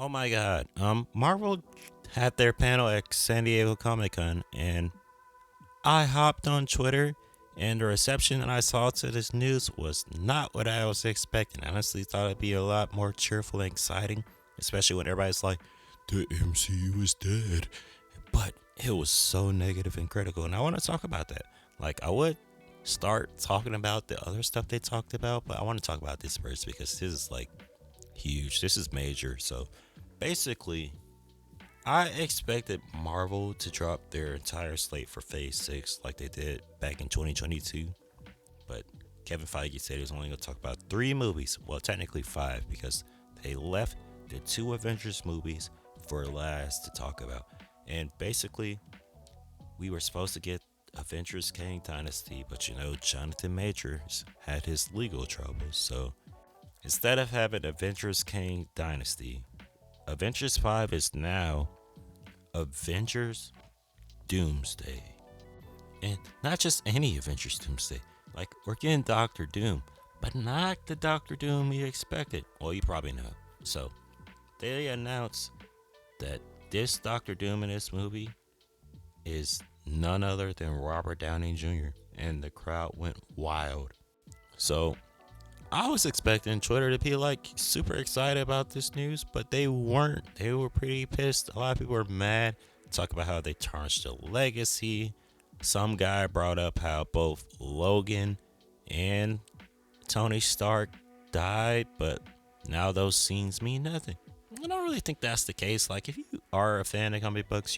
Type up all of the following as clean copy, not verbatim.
Oh my god. Marvel had their panel at San Diego Comic Con, and I hopped on Twitter, and the reception that I saw to this news was not what I was expecting. I honestly thought it'd be a lot more cheerful and exciting, especially when everybody's like, the MCU is dead. But it was so negative and critical, and I want to talk about that. Like, I would start talking about the other stuff they talked about, but I want to talk about this first because this is like huge. This is major. So basically, I expected Marvel to drop their entire slate for Phase 6 like they did back in 2022, but Kevin Feige said he was only going to talk about three movies. Well, technically five, because they left the two Avengers movies for last to talk about. And basically, we were supposed to get Avengers Kang Dynasty, but Jonathan Majors had his legal troubles. So instead of having Avengers Kang Dynasty, Avengers 5 is now Avengers Doomsday. And not just any Avengers Doomsday. Like, we're getting Doctor Doom, but not the Doctor Doom you expected. Well, you probably know. So, they announced that this Doctor Doom in this movie is none other than Robert Downey Jr., and the crowd went wild. So, I was expecting Twitter to be like super excited about this news, but they weren't. They were pretty pissed. A lot of people were mad. Talk about how they tarnished the legacy. Some guy brought up how both Logan and Tony Stark died, but now those scenes mean nothing. I don't really think that's the case. Like, if you are a fan of comic books,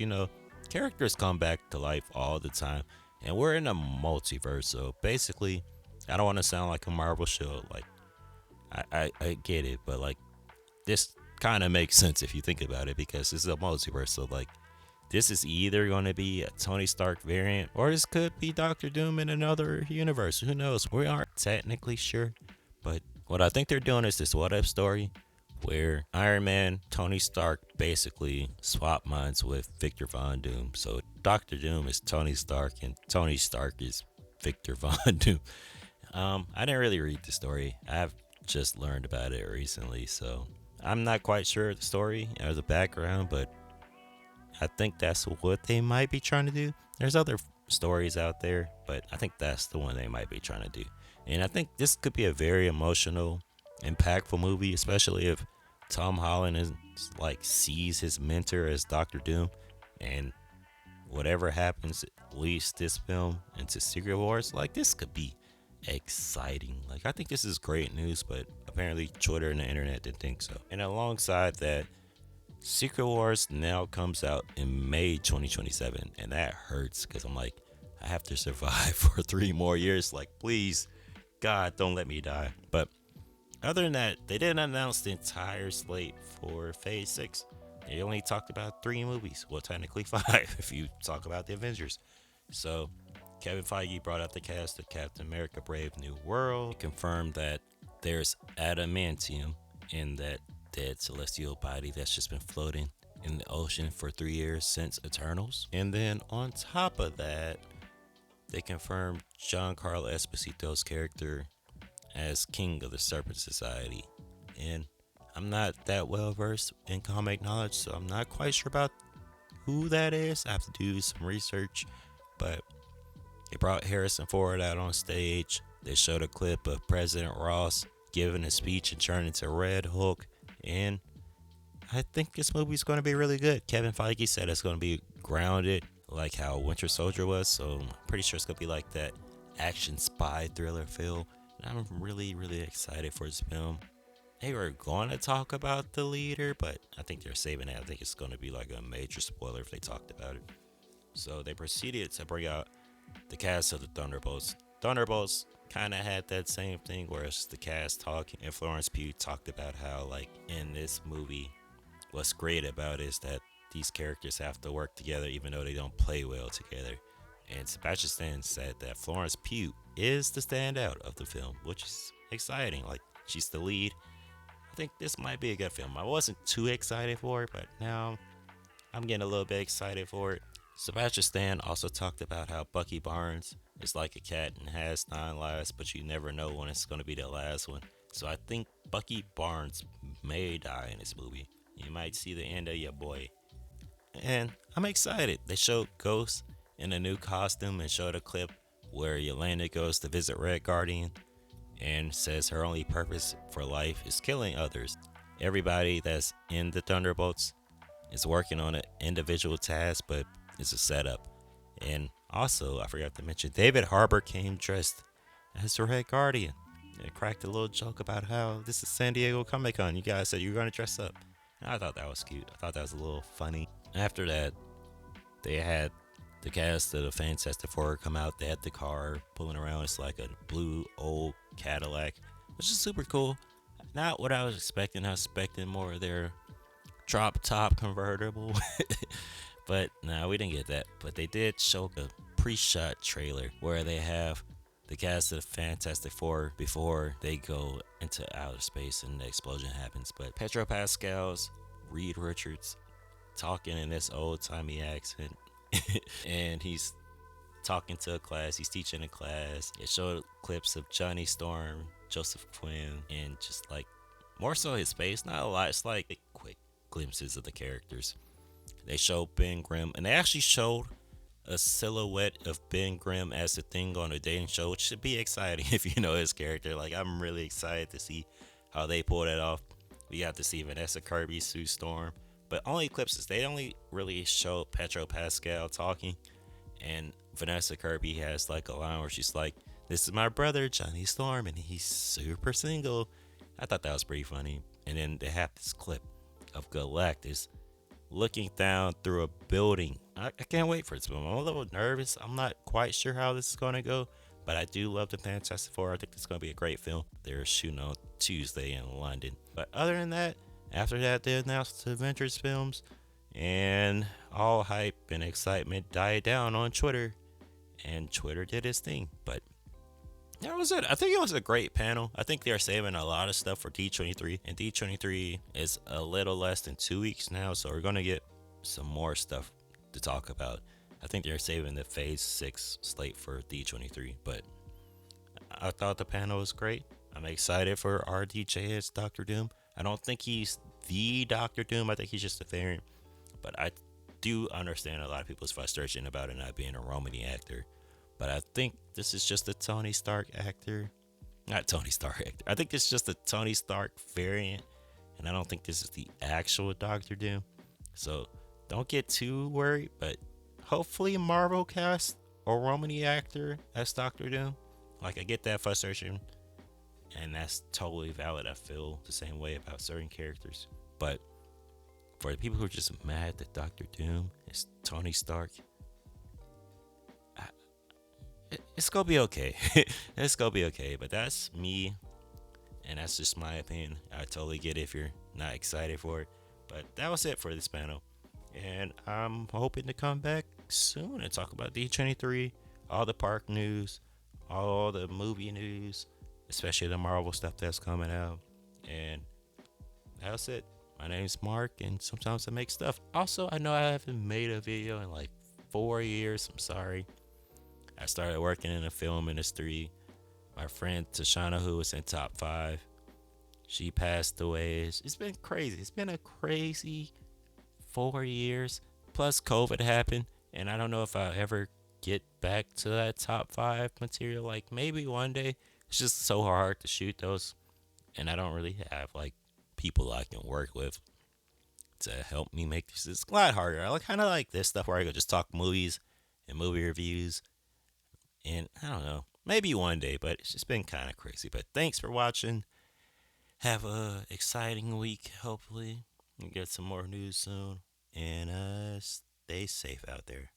characters come back to life all the time, and we're in a multiverse. So basically, I don't want to sound like a Marvel show. Like, I get it, but like, this kind of makes sense if you think about it because this is a multiverse. So like, this is either going to be a Tony Stark variant, or this could be Doctor Doom in another universe. Who knows? We aren't technically sure, but what I think they're doing is this what if story where Iron Man, Tony Stark basically swap minds with Victor Von Doom. So Doctor Doom is Tony Stark, and Tony Stark is Victor Von Doom. I didn't really read the story. I've just learned about it recently, so I'm not quite sure of the story or the background, but I think that's what they might be trying to do. There's other stories out there, but I think that's the one they might be trying to do. And I think this could be a very emotional, impactful movie, especially if Tom Holland is like sees his mentor as Doctor Doom, and whatever happens leads this film into Secret Wars. Like, this could be exciting. Like, I think this is great news, but apparently Twitter and the internet didn't think so. And alongside that, Secret Wars now comes out in May 2027, and that hurts because I'm like, I have to survive for 3 more years. Like, please, God, don't let me die. But other than that, they didn't announce the entire slate for Phase 6. They only talked about three movies. Well, technically five if you talk about the Avengers. So, Kevin Feige brought out the cast of Captain America Brave New World. He confirmed that there's adamantium in that dead celestial body that's just been floating in the ocean for 3 years since Eternals. And then on top of that, they confirmed Giancarlo Esposito's character as King of the Serpent Society. And I'm not that well versed in comic knowledge, so I'm not quite sure about who that is. I have to do some research, but they brought Harrison Ford out on stage. They showed a clip of President Ross giving a speech and turning into Red Hulk. And I think this movie's going to be really good. Kevin Feige said it's going to be grounded like how Winter Soldier was. So I'm pretty sure it's going to be like that action spy thriller film. And I'm really, really excited for this film. They were going to talk about the leader, but I think they're saving it. I think it's going to be like a major spoiler if they talked about it. So they proceeded to bring out the cast of the Thunderbolts. Thunderbolts kind of had that same thing where it's the cast talking, and Florence Pugh talked about how, like, in this movie, what's great about it is that these characters have to work together even though they don't play well together. And Sebastian Stan said that Florence Pugh is the standout of the film, which is exciting. Like, she's the lead. I think this might be a good film. I wasn't too excited for it, but now I'm getting a little bit excited for it. Sebastian Stan also talked about how Bucky Barnes is like a cat and has 9 lives, but you never know when it's going to be the last one. So I think Bucky Barnes may die in this movie. you might see the end of your boy. And I'm excited. They showed Ghost in a new costume and showed a clip where Yelena goes to visit Red Guardian and says her only purpose for life is killing others. Everybody that's in the Thunderbolts is working on an individual task, but it's a setup. And also, I forgot to mention, David Harbour came dressed as the Red Guardian and cracked a little joke about how this is San Diego Comic Con. You guys said you were going to dress up. And I thought that was cute. I thought that was a little funny. After that, they had the cast of the Fantastic Four come out. They had the car pulling around. It's like a blue old Cadillac, which is super cool. Not what I was expecting. I was expecting more of their drop top convertible. But no, we didn't get that. But they did show a pre-shot trailer where they have the cast of the Fantastic Four before they go into outer space and the explosion happens. But Pedro Pascal's Reed Richards talking in this old timey accent. And he's talking to a class, he's teaching a class. It showed clips of Johnny Storm, Joseph Quinn, and just like more so his face, not a lot. It's like quick glimpses of the characters. They showed Ben Grimm, and they actually showed a silhouette of Ben Grimm as the thing on a dating show, which should be exciting if you know his character. Like, I'm really excited to see how they pull that off. We got to see Vanessa Kirby, Sue Storm, but only clips. They only really show Pedro Pascal talking, and Vanessa Kirby has like a line where she's like, "This is my brother Johnny Storm, and he's super single." I thought that was pretty funny. And then they have this clip of Galactus looking down through a building. I can't wait for this film. I'm a little nervous. I'm not quite sure how this is going to go, but I do love the Fantastic Four. I think it's going to be a great film. They're shooting on Tuesday in London. But other than that, after that, they announced the Avengers films, and all hype and excitement died down on Twitter, and Twitter did its thing. But that was it. I think it was a great panel. I think they're saving a lot of stuff for D23, and D23 is a little less than 2 weeks now, so we're going to get some more stuff to talk about. I think they're saving the Phase 6 slate for D23, but I thought the panel was great. I'm excited for RDJ as Doctor Doom. I don't think he's the Doctor Doom. I think he's just a variant, but I do understand a lot of people's frustration about it not being a Romany actor. But I think this is just a Tony Stark actor. Not Tony Stark actor. I think it's just a Tony Stark variant. And I don't think this is the actual Doctor Doom. So don't get too worried. But hopefully Marvel cast a Romany actor as Doctor Doom. Like, I get that frustration. And that's totally valid. I feel the same way about certain characters. But for the people who are just mad that Doctor Doom is Tony Stark, it's gonna be okay. It's gonna be okay. But that's me, and that's just my opinion. I totally get it if you're not excited for it. But that was it for this panel, and I'm hoping to come back soon and talk about D23, all the park news, all the movie news, especially the Marvel stuff that's coming out. And that's it. My name's Mark, and sometimes I make stuff. Also, I know I haven't made a video in like 4 years. I'm sorry. I started working in the film industry. My friend Tashana, who was in top 5, she passed away. It's been crazy. It's been a crazy 4 years. Plus COVID happened, and I don't know if I'll ever get back to that top 5 material. Like, maybe one day. It's just so hard to shoot those, and I don't really have like people I can work with to help me make this. It's a lot harder. I kind of like this stuff where I could just talk movies and movie reviews. And I don't know, maybe one day, but it's just been kind of crazy. But thanks for watching. Have a exciting week, hopefully. And get some more news soon. And stay safe out there.